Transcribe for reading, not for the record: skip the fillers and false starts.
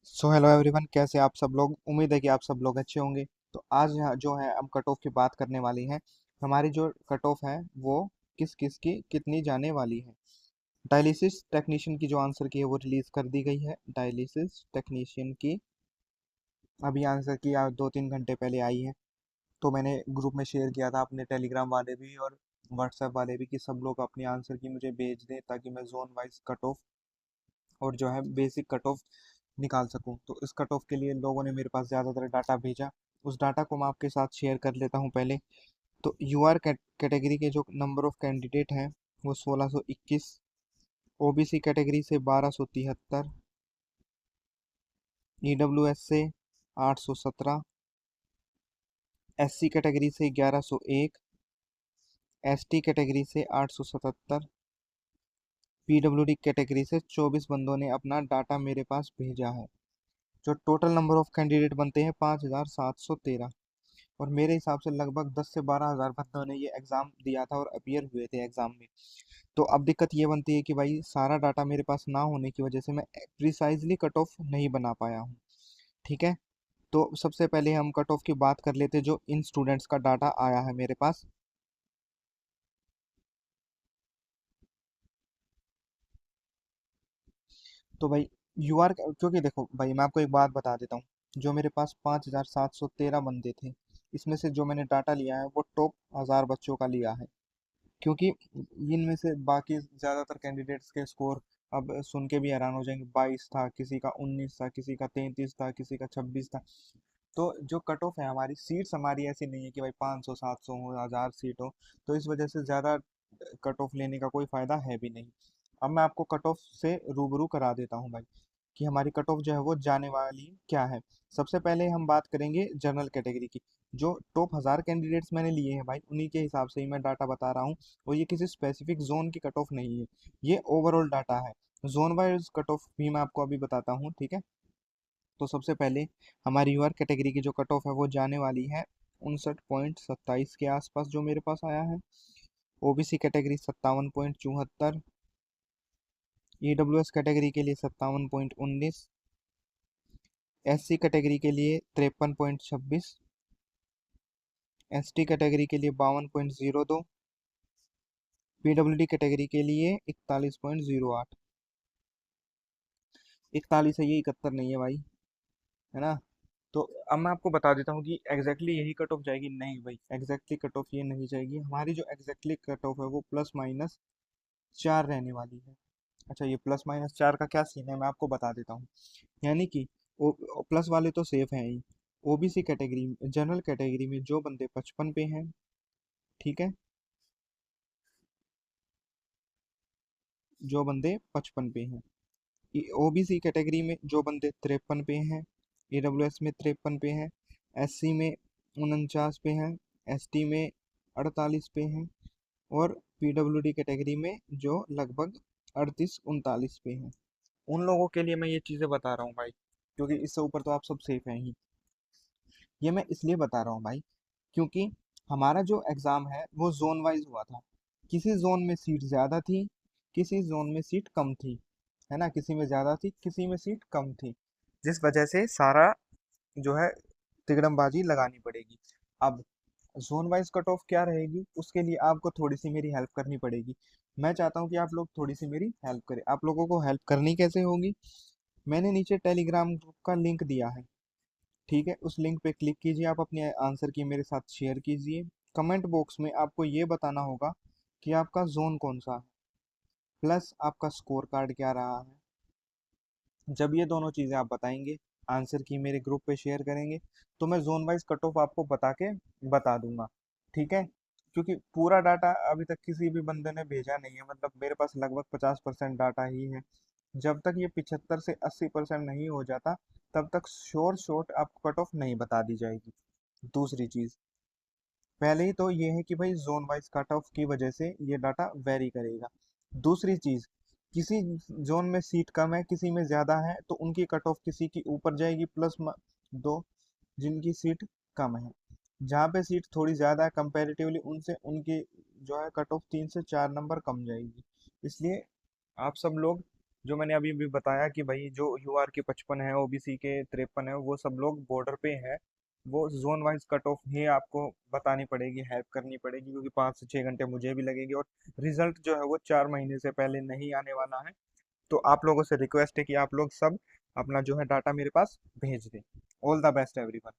So hello everyone, कैसे आप सब लोग। उम्मीद है कि आप सब लोग अच्छे होंगे। तो आज यहाँ जो है हम कट ऑफ की बात करने वाली हैं। हमारी जो कट ऑफ है वो किस किस की कितनी जाने वाली है। डायलिसिस टेक्नीशियन की जो आंसर की है वो रिलीज कर दी गई है। डायलिसिस टेक्नीशियन की अभी आंसर की 2-3 घंटे पहले आई है। तो मैंने ग्रुप में शेयर किया था, अपने टेलीग्राम वाले भी और व्हाट्सएप वाले भी, कि सब लोग अपनी आंसर की मुझे भेज दें ताकि मैं जोन वाइज कट ऑफ और जो है बेसिक कट ऑफ निकाल सकूं। तो इस कट ऑफ के लिए लोगों ने मेरे पास ज़्यादातर डाटा भेजा। उस डाटा को मैं आपके साथ शेयर कर लेता हूं पहले। तो यूआर कैटेगरी के जो नंबर ऑफ कैंडिडेट हैं वो 1621, ओबीसी कैटेगरी से 1273, ईडब्ल्यूएस से 817, एससी कैटेगरी से 1101, एसटी कैटेगरी से 877, पीडब्ल्यूडी कैटेगरी से 24 बंदों ने अपना डाटा मेरे पास भेजा है। जो टोटल नंबर ऑफ कैंडिडेट बनते हैं 5713। और मेरे हिसाब से लगभग 10 से 12 हज़ार बंदों ने ये एग्ज़ाम दिया था और अपियर हुए थे एग्ज़ाम में। तो अब दिक्कत ये बनती है कि भाई सारा डाटा मेरे पास ना होने की वजह से मैं प्रिसाइजली कट ऑफ नहीं बना पाया हूँ। ठीक है। तो सबसे पहले हम कट ऑफ की बात कर लेते जो इन स्टूडेंट्स का डाटा आया है मेरे पास। तो भाई यूआर, क्योंकि देखो भाई मैं आपको एक बात बता देता हूँ। जो मेरे पास 5713 बंदे थे, इसमें से जो मैंने डाटा लिया है वो टॉप 1000 बच्चों का लिया है। क्योंकि इनमें से बाकी ज़्यादातर कैंडिडेट्स के स्कोर अब सुन के भी हैरान हो जाएंगे। 22 था, किसी का 19 था, किसी का 33 था, किसी का 26 था। तो जो कट ऑफ है, हमारी सीट्स हमारी ऐसी नहीं है कि भाई 500 700 हो, 1000 सीट हो। तो इस वजह से ज़्यादा कट ऑफ लेने का कोई फ़ायदा है भी नहीं। अब मैं आपको कट ऑफ से रूबरू करा देता हूँ भाई, कि हमारी कट ऑफ जो है वो जाने वाली क्या है। सबसे पहले हम बात करेंगे जनरल कैटेगरी की। जो टॉप 1000 कैंडिडेट्स मैंने लिए हैं भाई, उन्हीं के हिसाब से ही मैं डाटा बता रहा हूँ। और ये किसी स्पेसिफिक जोन की कट ऑफ नहीं है, ये ओवरऑल डाटा है। जोन वाइज कट ऑफ भी मैं आपको अभी बताता हूँ, ठीक है। तो सबसे पहले हमारी यूआर कैटेगरी की जो कट ऑफ है वो जाने वाली है 59.27 के आसपास, जो मेरे पास आया है। ओबीसी कैटेगरी 57.74, ईडब्ल्यूएस कैटेगरी के लिए 57.19, एससी कैटेगरी के लिए 53.26, एसटी कैटेगरी के लिए 52.02, पीडब्ल्यूडी कैटेगरी के लिए 41.08। 41 है, ये 71 नहीं है भाई, है ना। तो अब मैं आपको बता देता हूँ कि एग्जैक्टली यही कट ऑफ जाएगी। नहीं भाई, एग्जैक्टली कट ऑफ ये नहीं जाएगी। हमारी जो एग्जैक्टली कट ऑफ है वो +-4 रहने वाली है। अच्छा, ये +-4 का क्या सीन है मैं आपको बता देता हूँ। यानी कि प्लस वाले तो सेफ हैं ही। ओबीसी कैटेगरी, जनरल कैटेगरी में जो बंदे 55 पे हैं, ठीक है, जो बंदे 55 पे हैं, ओबीसी कैटेगरी में जो बंदे 53 पे हैं, ईडब्ल्यूएस में 53 पे हैं, एससी में 49 पे हैं, एसटी में 48 पे हैं, और पीडब्ल्यूडी कैटेगरी में जो लगभग 38-39 पे हैं। उन लोगों के लिए मैं ये चीज़ें बता रहा हूँ भाई, क्योंकि इससे ऊपर तो आप सब सेफ हैं ही। ये मैं इसलिए बता रहा हूँ भाई, क्योंकि हमारा जो एग्ज़ाम है वो जोन वाइज हुआ था। किसी जोन में सीट ज़्यादा थी, किसी जोन में सीट कम थी, है ना। किसी में ज़्यादा थी, किसी में सीट कम थी, जिस वजह से सारा जो है तिकड़मबाजी लगानी पड़ेगी। अब जोन वाइज कट ऑफ क्या रहेगी, उसके लिए आपको थोड़ी सी मेरी हेल्प करनी पड़ेगी। मैं चाहता हूँ कि आप लोग थोड़ी सी मेरी हेल्प करें। आप लोगों को हेल्प करनी कैसे होगी, मैंने नीचे टेलीग्राम ग्रुप का लिंक दिया है, ठीक है। उस लिंक पे क्लिक कीजिए, आप अपने आंसर की मेरे साथ शेयर कीजिए। कमेंट बॉक्स में आपको ये बताना होगा कि आपका जोन कौन सा है, प्लस आपका स्कोर कार्ड क्या रहा है। जब ये दोनों चीज़ें आप बताएंगे, आंसर की मेरे ग्रुप पे शेयर करेंगे, तो मैं जोन वाइज कट ऑफ आपको बता दूंगा, ठीक है। क्योंकि पूरा डाटा अभी तक किसी भी बंदे ने भेजा नहीं है, मतलब मेरे पास लगभग 50% डाटा ही है। जब तक ये 75 से 80% नहीं हो जाता, तब तक श्योर शॉट आपको कट ऑफ नहीं बता दी जाएगी। दूसरी चीज़, पहले ही तो ये है कि भाई जोन वाइज कट ऑफ की वजह से ये डाटा वेरी करेगा। दूसरी चीज़, किसी जोन में सीट कम है, किसी में ज़्यादा है, तो उनकी कट ऑफ किसी की ऊपर जाएगी +2, जिनकी सीट कम है। जहाँ पे सीट थोड़ी ज़्यादा है कंपैरेटिवली उनसे, उनकी जो है कट ऑफ 3 से 4 नंबर कम जाएगी। इसलिए आप सब लोग जो मैंने अभी भी बताया कि भाई जो यूआर के 55 है, ओबीसी के 53 है, वो सब लोग बॉर्डर पे हैं। वो जोन वाइज कट ऑफ ही आपको बतानी पड़ेगी, हेल्प करनी पड़ेगी, क्योंकि 5 से 6 घंटे मुझे भी लगेगी, और रिजल्ट जो है वो 4 महीने से पहले नहीं आने वाला है। तो आप लोगों से रिक्वेस्ट है कि आप लोग सब अपना जो है डाटा मेरे पास भेज दें। All the best everyone.